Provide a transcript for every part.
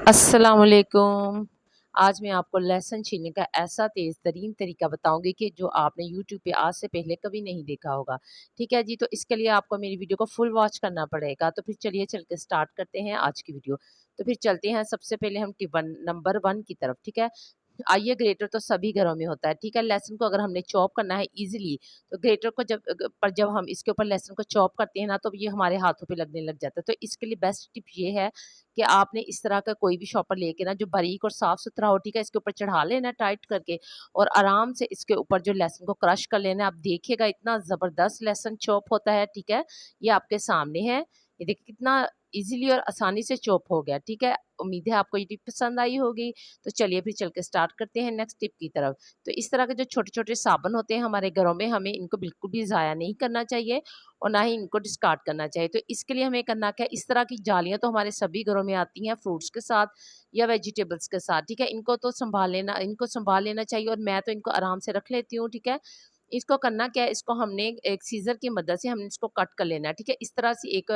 अस्सलामुअलैकुम। आज मैं आपको लहसुन छीलने का ऐसा तेज़ तरीन तरीका बताऊँगी कि जो आपने यूट्यूब पे आज से पहले कभी नहीं देखा होगा। ठीक है जी? तो इसके लिए आपको मेरी वीडियो को फुल वॉच करना पड़ेगा। तो फिर चलिए चल के स्टार्ट करते हैं आज की वीडियो। तो फिर चलते हैं सबसे पहले हम टिप वन नंबर 1 की तरफ, ठीक है? आइए, ग्रेटर तो सभी घरों में होता है, ठीक है? लहसुन को अगर हमने चॉप करना है ईज़िली, तो ग्रेटर को जब हम इसके ऊपर लहसुन को चॉप करते हैं ना, तो ये हमारे हाथों पे लगने लग जाता है। तो इसके लिए बेस्ट टिप ये है कि आपने इस तरह का कोई भी शॉपर लेके ना, जो बारीक और साफ-सुथरा हो, ठीक है? इसके ऊपर चढ़ा लेना टाइट करके और आराम से इसके ऊपर जो लहसुन को क्रश कर लेना है। आप देखिएगा इतना ज़बरदस्त लहसुन चॉप होता है, ठीक है? ये आपके सामने है। ये देखिए कितना ईज़िली और आसानी से चॉप हो गया, ठीक है? उम्मीद है आपको ये टिप पसंद आई होगी। तो चलिए फिर चल के स्टार्ट करते हैं नेक्स्ट टिप की तरफ। तो इस तरह के जो छोटे-छोटे साबुन होते हैं हमारे घरों में, हमें इनको बिल्कुल भी ज़ाया नहीं करना चाहिए और ना ही इनको डिस्कार्ड करना चाहिए। तो इसके लिए हमें करना क्या है, इस तरह की जालियाँ तो हमारे सभी घरों में आती हैं फ्रूट्स के साथ या वेजिटेबल्स के साथ, ठीक है? इनको सँभाल लेना चाहिए और मैं तो इनको आराम से रख लेती हूँ, ठीक है? इसको करना क्या है, इसको हमने एक सीज़र की मदद से हमने इसको कट कर लेना है, ठीक है? इस तरह से एक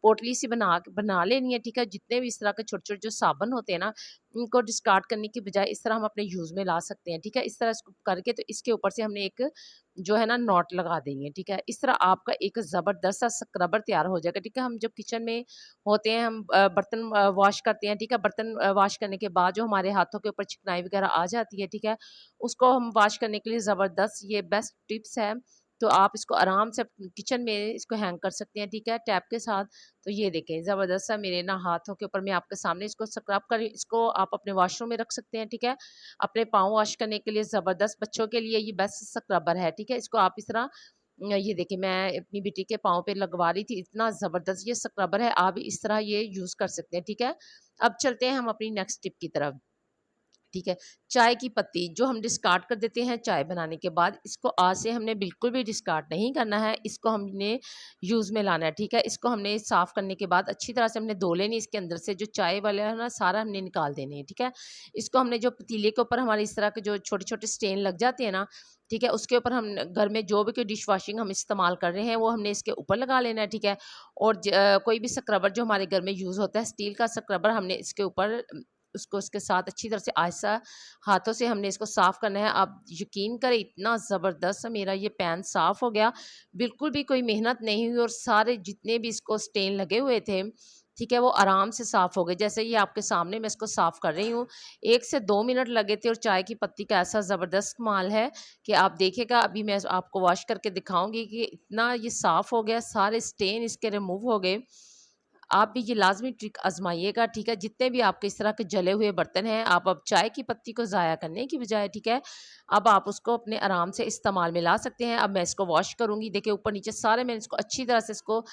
पोटली सी बना लेनी है, ठीक है? जितने भी इस तरह के छोटे-छोटे जो साबुन होते हैं ना, इनको डिस्कार्ड करने की बजाय इस तरह हम अपने यूज़ में ला सकते हैं, ठीक है? इस तरह इसको करके तो इसके ऊपर से हमने एक जो है ना नॉट लगा देंगे, ठीक है? इस तरह आपका एक ज़बरदस्त सा स्क्रबर तैयार हो जाएगा, ठीक है? हम जब किचन में होते हैं, हम बर्तन वॉश करते हैं, ठीक है? बर्तन वॉश करने के बाद जो हमारे हाथों के ऊपर चिकनाई वगैरह आ जाती है, ठीक है? उसको हम वॉश करने के लिए ज़बरदस्त ये बेस्ट टिप्स है। तो आप इसको आराम से किचन में इसको हैंग कर सकते हैं, ठीक है? टैप के साथ। तो ये देखें ज़बरदस्त सा मेरे ना हाथों के ऊपर मैं आपके सामने इसको स्क्रब कर इसको आप अपने वॉशरूम में रख सकते हैं, ठीक है? अपने पाँव वॉश करने के लिए ज़बरदस्त, बच्चों के लिए ये बेस्ट स्क्रबर है, ठीक है? इसको आप इस तरह ये देखिए मैं अपनी बेटी के पाँव पे लगवा रही थी, इतना ज़बरदस्त ये स्क्रबर है, आप भी इस तरह ये यूज़ कर सकते हैं, ठीक है? अब चलते हैं हम अपनी नेक्स्ट टिप की तरफ। ठीक है। चाय की पत्ती जो हम डिस्कार्ड कर देते हैं चाय बनाने के बाद, इसको आज से हमने बिल्कुल भी डिस्कार्ड नहीं करना है, इसको हमने यूज़ में लाना है, ठीक है? इसको हमने साफ़ करने के बाद अच्छी तरह से हमने धो लेनी, इसके अंदर से जो चाय वाला है ना सारा हमने निकाल देने हैं, ठीक है? इसको हमने जो पतीले के ऊपर हमारे इस तरह के जो छोटे-छोटे स्टेन लग जाते हैं ना, ठीक है? उसके ऊपर हम घर में जो भी कोई डिश वॉशिंग हम इस्तेमाल कर रहे हैं, वो हमने इसके ऊपर लगा लेना है, ठीक है? और कोई भी स्क्रबर जो हमारे घर में यूज़ होता है, स्टील का स्क्रबर हमने इसके ऊपर उसको उसके साथ अच्छी तरह से आहिस्ता हाथों से हमने इसको साफ़ करना है। आप यकीन करें इतना ज़बरदस्त मेरा ये पैन साफ़ हो गया, बिल्कुल भी कोई मेहनत नहीं हुई और सारे जितने भी इसको स्टेन लगे हुए थे, ठीक है, वो आराम से साफ़ हो गए। जैसे ये आपके सामने मैं इसको साफ़ कर रही हूँ, 1 से 2 मिनट लगे थे और चाय की पत्ती का ऐसा ज़बरदस्त कमाल है कि आप देखिएगा, अभी मैं आपको वॉश करके दिखाऊँगी कि इतना ये साफ़ हो गया, सारे स्टेन इसके रिमूव हो गए। आप भी ये लाज़मी ट्रिक आज़माइएगा, ठीक है? जितने भी आपके इस तरह के जले हुए बर्तन हैं, आप अब चाय की पत्ती को ज़ाया करने की बजाय, ठीक है? अब आप उसको अपने आराम से इस्तेमाल में ला सकते हैं। अब मैं इसको वॉश करूँगी। देखिए ऊपर-नीचे सारे मैंने इसको अच्छी तरह से इसको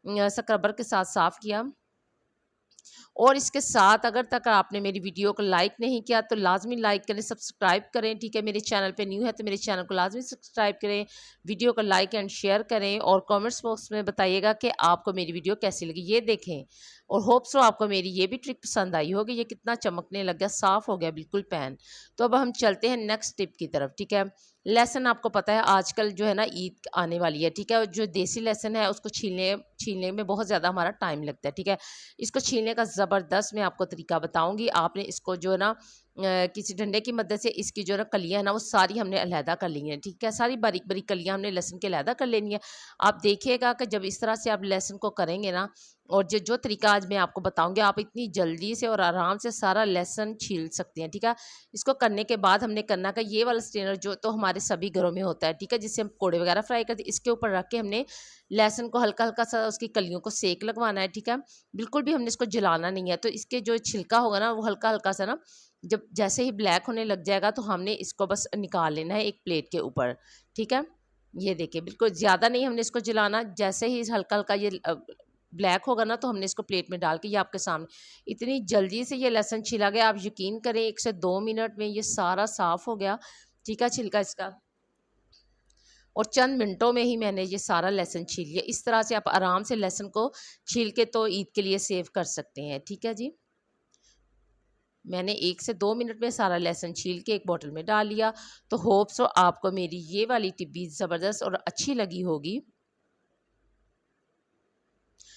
स्क्रबर के साथ साफ़ किया। और इसके साथ अगर तक आपने मेरी वीडियो को लाइक नहीं किया तो लाज़मी लाइक करें, सब्सक्राइब करें, ठीक है? मेरे चैनल पे न्यू है तो मेरे चैनल को लाज़मी सब्सक्राइब करें, वीडियो को लाइक एंड शेयर करें और कमेंट्स बॉक्स में बताइएगा कि आपको मेरी वीडियो कैसी लगी। ये देखें और होप सो आपको मेरी ये भी ट्रिक पसंद आई होगी। ये कितना चमकने लग गया, साफ़ हो गया बिल्कुल पैन। तो अब हम चलते हैं नेक्स्ट टिप की तरफ, ठीक है? लहसुन आपको पता है आजकल जो है ना ईद आने वाली है, ठीक है? जो देसी लहसुन है उसको छीलने छीलने में बहुत ज़्यादा हमारा टाइम लगता है, ठीक है? इसको छीलने का ज़बरदस्त मैं आपको तरीका बताऊँगी। आपने इसको जो है ना किसी डंडे की मदद से इसकी जो है ना कलियाँ है ना वो सारी हमने अलहदा कर ली हैं, ठीक है? सारी बारीक-बारीक कलियाँ हमने लहसुन की अलहदा कर लेनी है। आप देखिएगा कि जब इस तरह से आप लहसुन को करेंगे ना और जो जो तरीका आज मैं आपको बताऊँगी, आप इतनी जल्दी से और आराम से सारा लहसुन छील सकते हैं, ठीक है? इसको करने के बाद हमने करना का ये वाला स्ट्रेनर जो तो हमारे सभी घरों में होता है, ठीक है? जिससे हम पकौड़े वगैरह फ्राई करते हैं, इसके ऊपर रख के हमने लहसुन को हल्का-हल्का सा उसकी कलियों को सेक लगवाना है, ठीक है? बिल्कुल भी हमने इसको जलाना नहीं है। तो इसके जो छिलका होगा ना वो हल्का-हल्का सा ना जब जैसे ही ब्लैक होने लग जाएगा तो हमने इसको बस निकाल लेना है एक प्लेट के ऊपर, ठीक है? ये देखिए बिल्कुल ज़्यादा नहीं हमने इसको जलाना, जैसे ही हल्का-हल्का ये ब्लैक होगा ना तो हमने इसको प्लेट में डाल के ये आपके सामने इतनी जल्दी से ये लहसुन छिला गया, आप यकीन करें 1 से 2 मिनट में ये सारा साफ़ हो गया, ठीक है छिलका इसका। और चंद मिनटों में ही मैंने ये सारा लहसुन छील लिया। इस तरह से आप आराम से लहसुन को छील के तो ईद के लिए सेव कर सकते हैं, ठीक है जी। मैंने 1 से 2 मिनट में सारा लहसुन छील के एक बॉटल में डाल लिया। तो होप सो आपको मेरी ये वाली टिप भी ज़बरदस्त और अच्छी लगी होगी।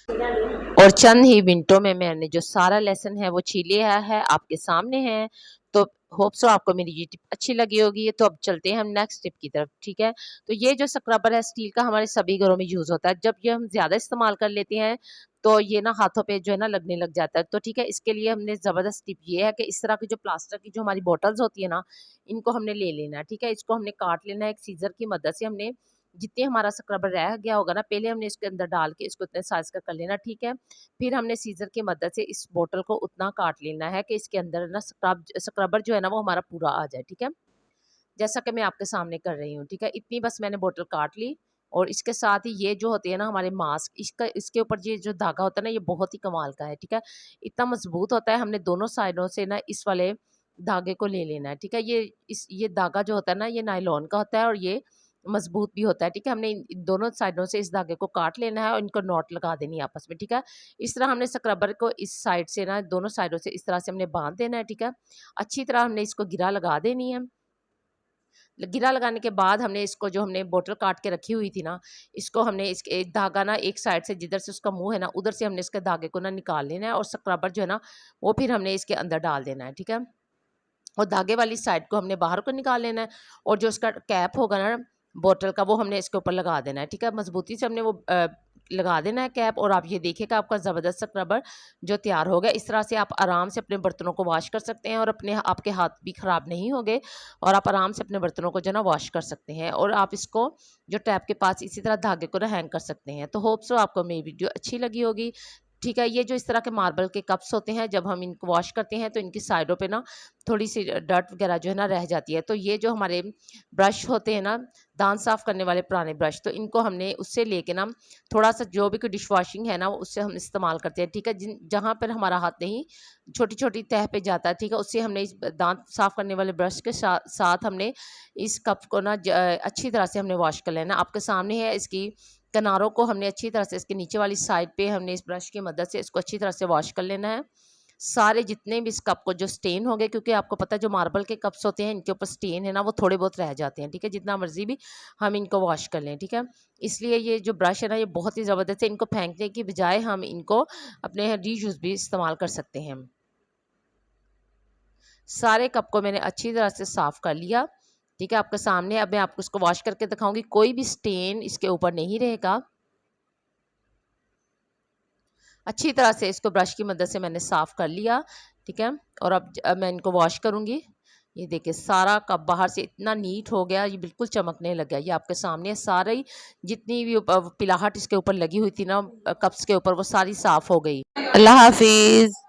और चंद ही मिनटों में मैंने जो सारा लेसन है वो छीन लिया है, आपके सामने है। तो होप सो आपको मेरी ये टिप अच्छी लगी होगी। तो अब चलते हैं हम नेक्स्ट टिप की तरफ, ठीक है। तो ये जो स्क्रबर है स्टील का, हमारे सभी घरों में यूज होता है। जब ये हम ज्यादा इस्तेमाल कर लेते हैं तो ये ना हाथों पे जो है ना लगने लग जाता है। तो ठीक है, इसके लिए हमने जबरदस्त टिप ये है कि इस तरह की जो प्लास्टिक की जो हमारी बॉटल्स होती है ना, इनको हमने ले लेना है, ठीक है। इसको हमने काट लेना है एक सीजर की मदद से। हमने जितने हमारा स्क्रबर रह गया होगा ना, पहले हमने इसके अंदर डाल के इसको इतने साइज का कर लेना, ठीक है। फिर हमने सीजर की मदद से इस बोतल को उतना काट लेना है कि इसके अंदर ना स्क्रबर जो है ना वो हमारा पूरा आ जाए, ठीक है। जैसा कि मैं आपके सामने कर रही हूँ, ठीक है। इतनी बस मैंने बोतल काट ली। और इसके साथ ही ये जो होती है ना हमारे मास्क, इसका इसके ऊपर ये जो धागा होता है ना, ये बहुत ही कमाल का है, ठीक है। इतना मजबूत होता है। हमने दोनों साइडों से ना इस वाले धागे को ले लेना है, ठीक है। ये धागा जो होता है ना, ये नायलॉन का होता है और ये मजबूत भी होता है, ठीक है। हमने इन दोनों साइडों से इस धागे को काट लेना है और इनको नॉट लगा देनी है आपस में, ठीक है। इस तरह हमने स्क्रबर को इस साइड से ना दोनों साइडों से इस तरह से हमने बांध देना है, ठीक है। अच्छी तरह हमने इसको गिरा लगा देनी है। गिरा लगाने के बाद हमने इसको, जो हमने बोतल काट के रखी हुई थी ना, इसको हमने इसके एक धागा ना एक साइड से, जिधर से उसका मुंह है ना, उधर से हमने इसके धागे को ना निकाल लेना है और स्क्रबर जो है ना वो फिर हमने इसके अंदर डाल देना है, ठीक है। और धागे वाली साइड को हमने बाहर को निकाल लेना है। और जो उसका कैप होगा ना बोतल का, वो हमने इसके ऊपर लगा देना है, ठीक है। मजबूती से हमने वो लगा देना है कैप। और आप ये देखिएगा आपका ज़बरदस्त स्क्रबर जो तैयार हो गया। इस तरह से आप आराम से अपने बर्तनों को वॉश कर सकते हैं और आपके हाथ भी ख़राब नहीं होंगे। और आप आराम से अपने बर्तनों को जो ना वॉश कर सकते हैं। और आप इसको जो टैप के पास इसी तरह धागे को ना हैंग कर सकते हैं। तो होप सो आपको मेरी वीडियो अच्छी लगी होगी, ठीक है। ये जो इस तरह के मार्बल के कप्स होते हैं, जब हम इनको वॉश करते हैं तो इनकी साइडों पे ना थोड़ी सी डर्ट वगैरह जो है ना रह जाती है। तो ये जो हमारे ब्रश होते हैं ना, दांत साफ करने वाले पुराने ब्रश, तो इनको हमने उससे लेके ना थोड़ा सा, जो भी कोई डिश वॉशिंग है ना उससे हम इस्तेमाल करते हैं, ठीक है। जहाँ पर हमारा हाथ नहीं छोटी छोटी तह पे जाता है, ठीक है, उससे हमने इस दांत साफ करने वाले ब्रश के साथ हमने इस कप को ना अच्छी तरह से हमने वॉश कर लेना। आपके सामने है, इसकी किनारों को हमने अच्छी तरह से, इसके नीचे वाली साइड पे हमने इस ब्रश की मदद से इसको अच्छी तरह से वॉश कर लेना है। सारे जितने भी इस कप को जो स्टेन हो गए, क्योंकि आपको पता है जो मार्बल के कप्स होते हैं इनके ऊपर स्टेन है ना वो थोड़े बहुत रह जाते हैं, ठीक है, जितना मर्जी भी हम इनको वॉश कर लें, ठीक है। इसलिए ये जो ब्रश है ना ये बहुत ही ज़बरदस्त है। इनको फेंकने की बजाय हम इनको अपने रीयूज भी इस्तेमाल कर सकते हैं। सारे कप को मैंने अच्छी तरह से साफ कर लिया, ठीक है, आपके सामने। अब मैं आपको इसको वॉश करके दिखाऊंगी, कोई भी स्टेन इसके ऊपर नहीं रहेगा। अच्छी तरह से इसको ब्रश की मदद से मैंने साफ़ कर लिया, ठीक है। और अब मैं इनको वॉश करूँगी। ये देखिए सारा कप बाहर से इतना नीट हो गया, ये बिल्कुल चमकने लग गया। ये आपके सामने सारे ही जितनी भी पिलाहट इसके ऊपर लगी हुई थी ना कप्स के ऊपर, वो सारी साफ़ हो गई। अल्लाह हाफिज़।